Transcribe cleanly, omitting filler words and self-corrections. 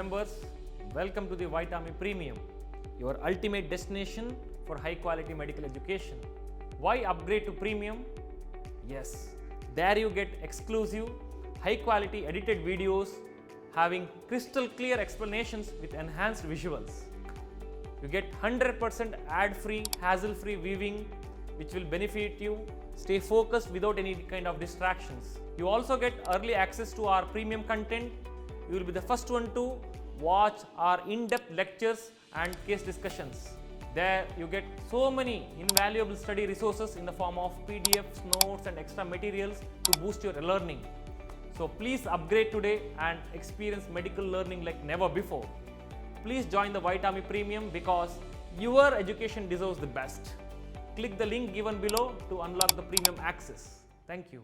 members, welcome to the White Army Premium, your ultimate destination for high quality medical education. Why upgrade to Premium? Yes, there you get exclusive, high quality edited videos having crystal clear explanations with enhanced visuals. You get 100% ad-free, hassle-free viewing which will benefit you. Stay focused without any kind of distractions. You also get early access to our premium content. You will be the first one to watch our in-depth lectures and case discussions. There you get so many invaluable study resources in the form of PDFs, notes and extra materials to boost your learning. So please upgrade today and experience medical learning like never before. Please join the White Army Premium because your education deserves the best. Click the link given below to unlock the premium access. Thank you.